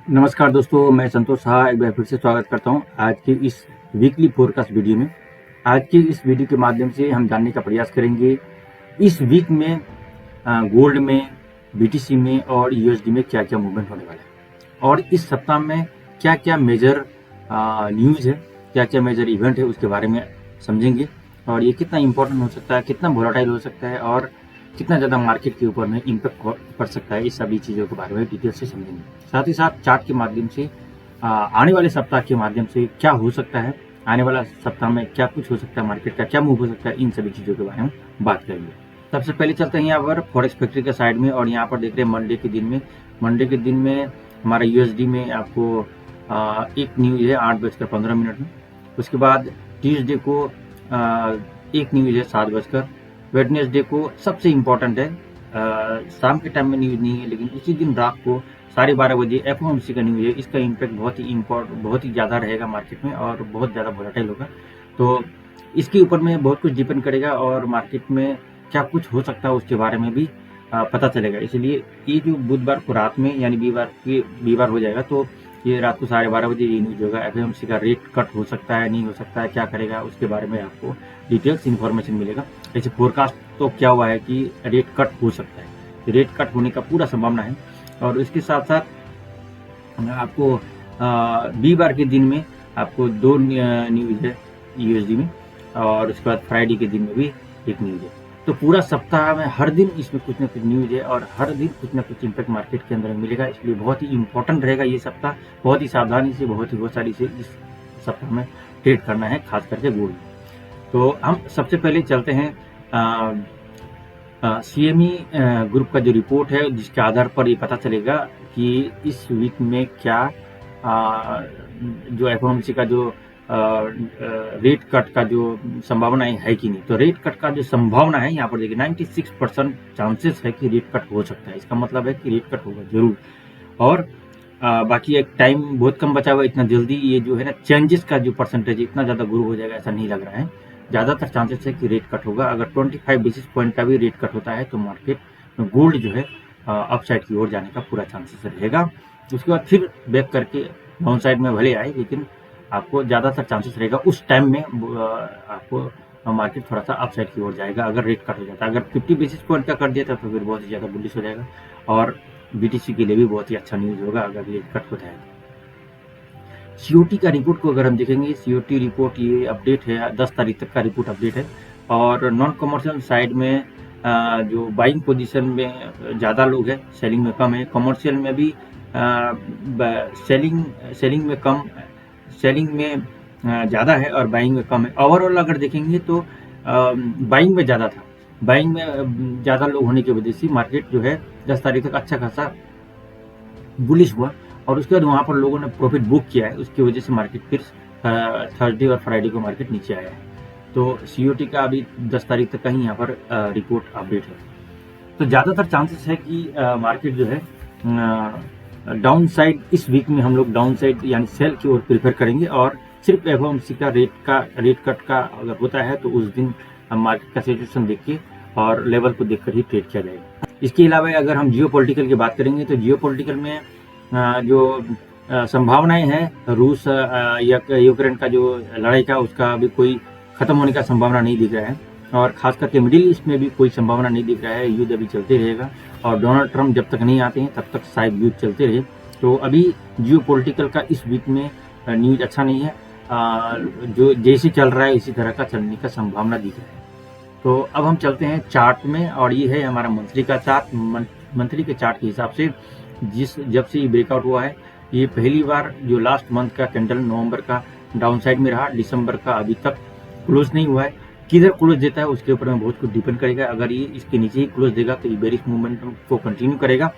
नमस्कार दोस्तों, मैं संतोष शाह एक बार फिर से स्वागत करता हूं आज की इस वीकली फोरकास्ट वीडियो में। आज की इस वीडियो के माध्यम से हम जानने का प्रयास करेंगे इस वीक में गोल्ड में, बीटीसी में और यूएसडी में क्या क्या मूवमेंट होने वाला है और इस सप्ताह में क्या क्या मेजर न्यूज़ है, क्या क्या मेजर इवेंट है उसके बारे में समझेंगे और ये कितना इम्पोर्टेंट हो सकता है, कितना वोलाटाइल हो सकता है और कितना ज़्यादा मार्केट के ऊपर में इम्पैक्ट पड़ सकता है। इस सभी चीज़ों के बारे में डिटेल से समझेंगे। साथ ही साथ चार्ट के माध्यम से आने वाले सप्ताह के माध्यम से क्या हो सकता है, आने वाला सप्ताह में क्या कुछ हो सकता है, मार्केट का क्या मूव हो सकता है, इन सभी चीज़ों के बारे में बात करेंगे। सबसे पहले चलते हैं यहाँ पर फॉरेक्स फैक्ट्री के साइड में और यहाँ पर देख रहे हैं मंडे के दिन में हमारा यूएसडी में आपको एक न्यूज़ है 8:15 में। उसके बाद ट्यूसडे को एक न्यूज़ है 7 वेडनेसडे को सबसे इम्पोर्टेंट है, शाम के टाइम में न्यूज़ नहीं है लेकिन उसी दिन रात को 12:30 बजे एफओएमसी का न्यूज़ है। इसका इम्पैक्ट बहुत ही ज़्यादा रहेगा मार्केट में और बहुत ज़्यादा वोलेटाइल होगा। तो इसके ऊपर में बहुत कुछ डिपेंड करेगा और मार्केट में क्या कुछ हो सकता है उसके बारे में भी पता चलेगा। इसलिए ये जो बुधवार को रात में यानी वीरवार हो जाएगा, तो ये रात को 12:30 बजे ये न्यूज़ होगा। एफओएमसी का रेट कट हो सकता है, नहीं हो सकता है, क्या करेगा उसके बारे में आपको डिटेल्स इन्फॉर्मेशन मिलेगा। ऐसे फोरकास्ट तो क्या हुआ है कि रेट कट हो सकता है, रेट कट होने का पूरा संभावना है। और इसके साथ साथ आपको वीरवार के दिन में आपको 2 न्यूज़ है यूएसडी में और उसके बाद फ्राइडे के दिन में भी एक न्यूज़ है। तो पूरा सप्ताह में हर दिन इसमें कुछ ना कुछ न्यूज़ है और हर दिन कुछ ना कुछ इम्पैक्ट मार्केट के अंदर मिलेगा। इसलिए बहुत ही इंपॉर्टेंट रहेगा ये सप्ताह। बहुत ही सावधानी से, बहुत ही होशियारी से इस सप्ताह में ट्रेड करना है, खास करके गोल्ड। तो हम सबसे पहले चलते हैं सीएमई ग्रुप का जो रिपोर्ट है, जिसके आधार पर ये पता चलेगा कि इस वीक में क्या जो एफओएमसी का जो रेट कट का जो संभावना है कि नहीं। तो रेट कट का जो संभावना है यहाँ पर देखिए 96% चांसेस है कि रेट कट हो सकता है। इसका मतलब है कि रेट कट होगा जरूर। और बाकी एक टाइम बहुत कम बचा हुआ, इतना जल्दी ये जो है ना चेंजेस का जो परसेंटेज इतना ज़्यादा ग्रो हो जाएगा ऐसा नहीं लग रहा है। ज़्यादातर चांसेस है कि रेट कट होगा। अगर 25 बेसिस पॉइंट का भी रेट कट होता है तो मार्केट में गोल्ड जो है अपसाइड की ओर जाने का पूरा चांसेस रहेगा। उसके बाद फिर बैक करके डाउन साइड में भले आए, लेकिन आपको ज़्यादातर चांसेस रहेगा उस टाइम में आपको मार्केट थोड़ा सा अपसाइड की ओर जाएगा अगर रेट कट हो जाता है। अगर 50 बेसिस पॉइंट का कर दिया तो फिर बहुत ही ज़्यादा बुलिश हो जाएगा और बीटीसी के लिए भी बहुत ही अच्छा न्यूज़ होगा अगर रेट कट होता है। सीओटी का रिपोर्ट को अगर हम देखेंगे, सीओटी रिपोर्ट ये अपडेट है 10 तारीख तक का रिपोर्ट अपडेट है। और नॉन कमर्शियल साइड में जो बाइंग पोजीशन में ज़्यादा लोग हैं, सेलिंग में कम है। कमर्शियल में भी सेलिंग में ज़्यादा है और बाइंग में कम है। ओवरऑल अगर देखेंगे तो बाइंग में ज़्यादा था, बाइंग में ज़्यादा लोग होने की वजह से मार्केट जो है 10 तारीख तक अच्छा खासा बुलिश हुआ और उसके बाद वहाँ पर लोगों ने प्रॉफिट बुक किया है। उसकी वजह से मार्केट फिर थर्सडे और फ्राइडे को मार्केट नीचे आया है। तो सीओटी का अभी 10 तारीख तक का ही यहाँ पर रिपोर्ट अपडेट है। तो ज़्यादातर चांसेस है कि मार्केट जो है डाउन साइड, इस वीक में हम लोग डाउन साइड यानी सेल की ओर प्रेफर करेंगे और सिर्फ एफओएमसी का रेट कट का अगर होता है तो उस दिन मार्केट का सिचुएशन देख के और लेवल को देखकर ही ट्रेड किया जाएगा। इसके अलावा अगर हम जियोपॉलिटिकल की बात करेंगे तो जियोपॉलिटिकल में जो संभावनाएं हैं रूस या यूक्रेन का जो लड़ाई का, उसका अभी कोई खत्म होने का संभावना नहीं दिख रहा है और खास करके मिडिल ईस्ट में भी कोई संभावना नहीं दिख रहा है। युद्ध अभी चलते रहेगा और डोनाल्ड ट्रंप जब तक नहीं आते हैं तब तक शायद युद्ध चलते रहे। तो अभी जियोपॉलिटिकल का इस वीक में न्यूज अच्छा नहीं है। जो जैसे चल रहा है इसी तरह का चलने का संभावना दिख रहा है। तो अब हम चलते हैं चार्ट में और ये है हमारा मंथली का चार्ट। मंथली के चार्ट के हिसाब से जब से ये ब्रेकआउट हुआ है, ये पहली बार जो लास्ट मंथ का कैंडल नवंबर का डाउन साइड में रहा, दिसंबर का अभी तक क्लोज नहीं हुआ है। किधर क्लोज देता है उसके ऊपर में बहुत कुछ डिपेंड करेगा। अगर ये इसके नीचे ही क्लोज देगा तो ये बेरिश मूवमेंट को कंटिन्यू करेगा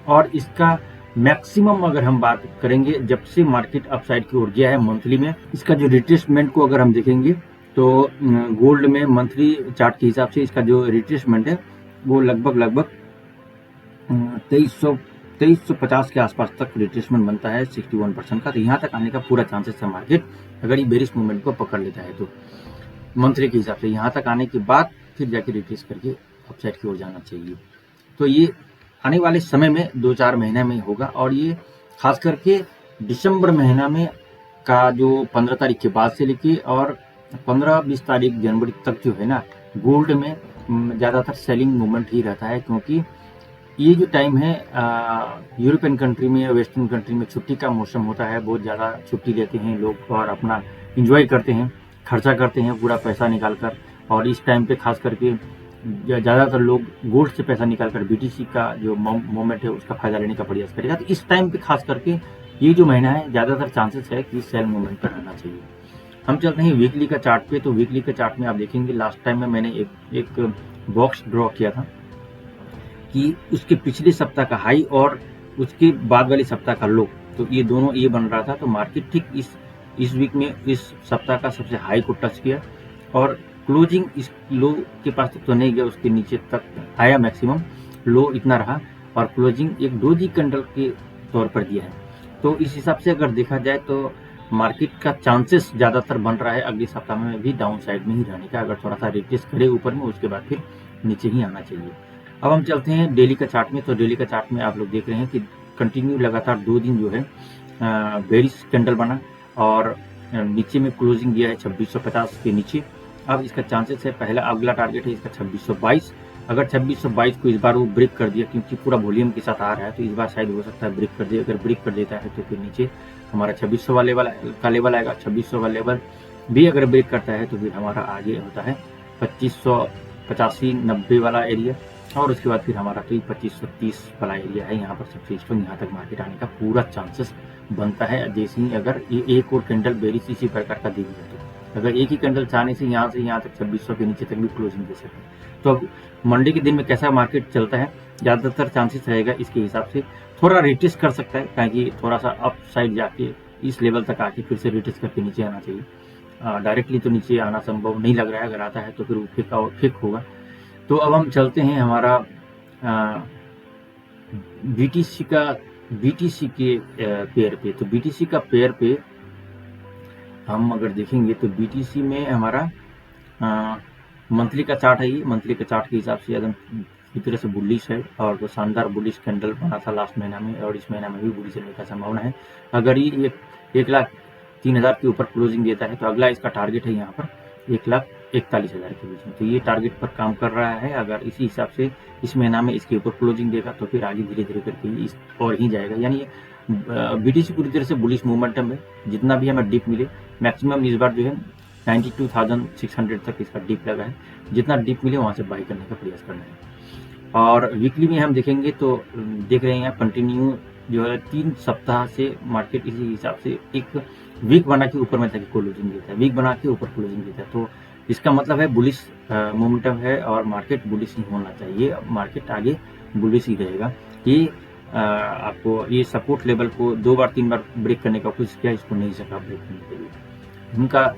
और इसका मैक्सिमम अगर हम बात करेंगे जब से मार्केट अपसाइड की ओर गया है मंथली में, इसका जो रिट्रेसमेंट को अगर हम देखेंगे तो गोल्ड में मंथली चार्ट के हिसाब से इसका जो रिट्रेसमेंट है वो लगभग 2350 के आसपास तक रिट्रेसमेंट बनता है 61% का। तो यहाँ तक आने का पूरा चांसेस है मार्केट अगर ये बेरिश मूवमेंट को पकड़ लेता है तो मंथली के हिसाब से यहाँ तक आने के बाद फिर जाके रिट्रेस करके अपसाइड की ओर जाना चाहिए। तो ये आने वाले समय में 2-4 महीने में होगा और ये खास करके दिसंबर महीना में का जो 15 तारीख के बाद से लेके और 15-20 तारीख जनवरी तक जो है ना, गोल्ड में ज़्यादातर सेलिंग मूवमेंट ही रहता है, क्योंकि ये जो टाइम है यूरोपियन कंट्री में, वेस्टर्न कंट्री में छुट्टी का मौसम होता है, बहुत ज़्यादा छुट्टी लेते हैं लोग और अपना इंजॉय करते हैं, खर्चा करते हैं पूरा पैसा निकाल कर। और इस टाइम पे खास करके ज़्यादातर लोग गोल्ड से पैसा निकाल कर बीटीसी का जो मोमेंट है उसका फायदा लेने का प्रयास करेगा। तो इस टाइम पे खास करके ये जो महीना है ज़्यादातर चांसेस है कि सेल मूवमेंट पर रहना चाहिए। हम चलते हैं वीकली का चार्ट पे। तो वीकली के चार्ट में आप देखेंगे लास्ट टाइम में मैंने एक बॉक्स ड्रॉ किया था कि उसके पिछले सप्ताह का हाई और उसके बाद वाले सप्ताह का लो, तो ये दोनों ये बन रहा था। तो मार्केट ठीक इस वीक में इस सप्ताह का सबसे हाई को टच किया और क्लोजिंग इस लो के पास तो नहीं गया, उसके नीचे तक आया, मैक्सिमम लो इतना रहा और क्लोजिंग एक डोजी कैंडल के तौर पर दिया है। तो इस हिसाब से अगर देखा जाए तो मार्केट का चांसेस ज़्यादातर बन रहा है अगले सप्ताह में भी डाउन साइड में ही रहने का। अगर थोड़ा सा रिटेस्ट करे ऊपर में, उसके बाद फिर नीचे ही आना चाहिए। अब हम चलते हैं डेली का चार्ट में। तो डेली का चार्ट में आप लोग देख रहे हैं कि कंटिन्यू लगातार 2 दिन जो है बेरिश कैंडल बना और नीचे में क्लोजिंग दिया है 2650 के नीचे। अब इसका चांसेस है, पहला अगला टारगेट है इसका 2622। अगर 2622 को इस बार वो ब्रेक कर दिया, क्योंकि पूरा वॉल्यूम के साथ आ रहा है, तो इस बार शायद हो सकता है ब्रेक कर दे। अगर ब्रेक कर देता है तो फिर नीचे हमारा 2600 का लेवल आएगा। 2600 का लेवल भी अगर ब्रेक करता है तो फिर हमारा आगे होता है 2585-90 वाला एरिया और उसके बाद फिर हमारा तो 2530 वाला एरिया है। यहाँ पर सबसे स्ट्रॉन्ग यहाँ तक मार्केट आने का पूरा चांसेस बनता है, जैसे ही अगर ये एक और कैंडल बेरिश इसी प्रकार का देगी तो अगर एक ही कैंडल चाहने से यहाँ तक 2600 के नीचे तक भी क्लोजिंग दे सकते हैं। तो अब मंडे के दिन में कैसा मार्केट चलता है, ज़्यादातर चांसेस रहेगा इसके हिसाब से थोड़ा रिटेस्ट कर सकता है, ताकि थोड़ा सा अप साइड जाके इस लेवल तक आके फिर से रिटेस्ट करके नीचे आना चाहिए। डायरेक्टली तो नीचे आना संभव नहीं लग रहा है, अगर आता है तो फिर वो फिक होगा। तो अब हम चलते हैं हमारा बीटीसी के पेयर पे। तो बीटीसी का पेयर पे हम अगर देखेंगे तो बीटीसी में हमारा मंथली का चार्ट है। ये मंथली के चार्ट के हिसाब से एकदम पूरी तरह से बुलिश है और तो शानदार बुलिश कैंडल बना था लास्ट महीना में और इस महीना में भी बुलिश रहने का संभावना है। अगर ये 1,03,000 के ऊपर क्लोजिंग देता है तो अगला इसका टारगेट है यहाँ पर 1,41,000 के बीच में। तो ये टारगेट पर काम कर रहा है। अगर इसी हिसाब से इस महीना में इसके ऊपर क्लोजिंग देगा तो फिर आगे धीरे धीरे करके इस और ही जाएगा। यानी बीटीसी पूरी तरह से बुलिश मोमेंटम है। जितना भी हमें डिप मिले, मैक्सिमम इस बार जो है 92,600 तक इसका डिप लगा है। जितना डिप मिले वहाँ से बाई करने का प्रयास करना है। और वीकली में हम देखेंगे तो देख रहे हैं कंटिन्यू जो है 3 सप्ताह से मार्केट इसी हिसाब से एक वीक बना के ऊपर में तक क्लोजिंग देता है, वीक बना के ऊपर क्लोजिंग देता है। तो इसका मतलब है बुलिश मोमेंटम है और मार्केट बुलिश ही होना चाहिए। मार्केट आगे बुलिश ही रहेगा। ये आपको ये सपोर्ट लेवल को 2 बार 3 बार ब्रेक करने का कोशिश किया, इसको नहीं सका ब्रेक करने के लिए।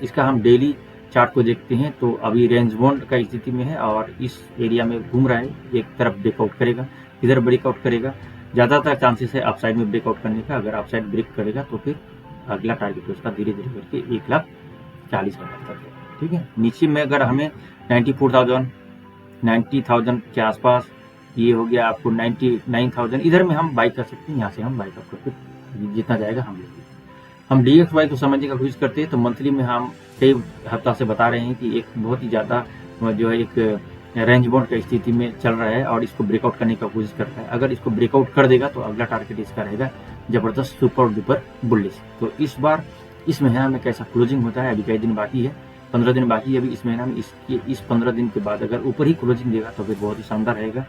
इसका हम डेली चार्ट को देखते हैं तो अभी रेंज बाउंड का स्थिति में है और इस एरिया में घूम रहा है। एक तरफ ब्रेकआउट करेगा, इधर ब्रेकआउट करेगा, ज़्यादातर चांसेस है अपसाइड में ब्रेकआउट करने का। अगर अपसाइड ब्रेक करेगा तो फिर अगला टारगेट उसका धीरे धीरे करके 1,40,000 तक है। ठीक है, नीचे में अगर हमें 94,000 90,000 के आसपास ये हो गया आपको 99,000, इधर में हम बाई कर सकते हैं। यहाँ से हम बाई करके जितना जाएगा हम लेंगे। हम DXY को समझने का कोशिश करते हैं तो मंथली में हम कई हफ्ता से बता रहे हैं कि एक बहुत ही ज़्यादा जो है एक रेंज बाउंड की स्थिति में चल रहा है और इसको ब्रेकआउट करने का कोशिश करता है। अगर इसको ब्रेकआउट कर देगा तो अगला टारगेट इसका रहेगा जबरदस्त सुपर डुपर बुलिश। तो इस बार इस महीना में कैसा क्लोजिंग होता है, अभी कई दिन बाकी है, 15 दिन बाकी है अभी इस महीना में। इस 15 दिन के बाद अगर ऊपर ही क्लोजिंग देगा तो फिर बहुत ही शानदार रहेगा।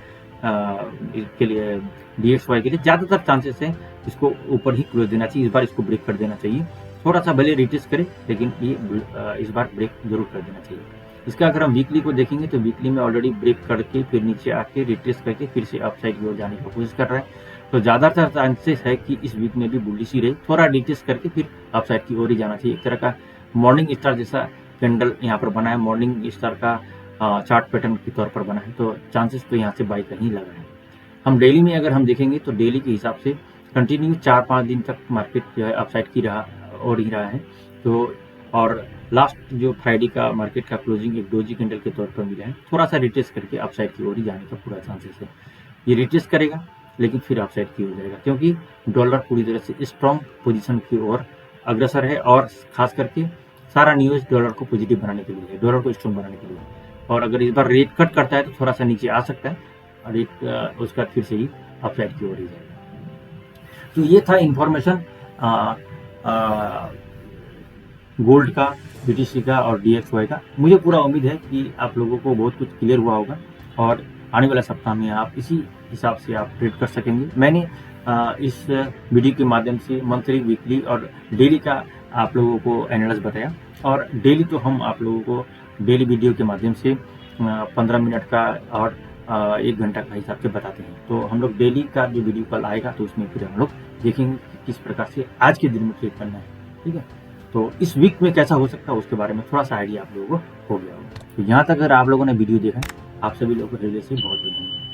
इसके लिए DXY के लिए ज़्यादातर चांसेस है इसको ऊपर ही क्लोज देना चाहिए। इस बार इसको ब्रेक कर देना चाहिए, थोड़ा सा भले रिटेस्ट करे लेकिन ये इस बार ब्रेक जरूर कर देना चाहिए। इसका अगर हम वीकली को देखेंगे तो वीकली में ऑलरेडी ब्रेक करके फिर नीचे आके रिटेस्ट करके फिर से अपसाइड की ओर जाने की कोशिश कर रहा है। तो ज़्यादातर चांसेस है कि इस वीक में भी बुलिश ही रहे, थोड़ा रिटेस्ट करके फिर अपसाइड की ओर ही जाना चाहिए। एक तरह का मॉर्निंग स्टार जैसा कैंडल यहाँ पर बना है, मॉर्निंग स्टार का चार्ट पैटर्न के तौर पर बना है। तो चांसेस तो यहाँ से बाई का ही लगा है। हम डेली में अगर हम देखेंगे तो डेली के हिसाब से कंटिन्यू 4-5 दिन तक मार्केट जो है अपसाइड की रहा और ही रहा है। तो और लास्ट जो फ्राइडे का मार्केट का क्लोजिंग एक डोजी कैंडल के तौर पर मिला है, थोड़ा सा रिटेस्ट करके अपसाइड की ओर ही जाने का पूरा चांसेस है। ये रिटेस्ट करेगा, लेकिन फिर अपसाइड की हो जाएगा, क्योंकि डॉलर पूरी तरह से स्ट्रॉन्ग पोजीशन की ओर अग्रसर है और खास करके सारा न्यूज़ डॉलर को पॉजिटिव बनाने के लिए है, डॉलर को स्ट्रॉन्ग बनाने के लिए। और अगर इस बार रेट कट करता है तो थोड़ा सा नीचे आ सकता है और रेट उसका फिर से ही अपसाइड की ओर ही जाएगा। तो ये था इन्फॉर्मेशन गोल्ड का, BTC का और DXY का। मुझे पूरा उम्मीद है कि आप लोगों को बहुत कुछ क्लियर हुआ होगा और आने वाला सप्ताह में आप इसी हिसाब से आप ट्रेड कर सकेंगे। मैंने इस वीडियो के माध्यम से मंथली, वीकली और डेली का आप लोगों को एनालिसिस बताया, और डेली तो हम आप लोगों को डेली वीडियो के माध्यम से 15 मिनट का और 1 घंटा का हिसाब से बताते हैं। तो हम लोग डेली का जो वीडियो कल आएगा तो उसमें फिर हम लोग देखेंगे कि किस प्रकार से आज के दिन में ट्रेड करना है, ठीक है। तो इस वीक में कैसा हो सकता है उसके बारे में थोड़ा सा आइडिया आप लोगों को हो गया होगा। तो यहाँ तक अगर आप लोगों ने वीडियो देखा, आप सभी लोगों को हृदय से बहुत बहुत धन्यवाद।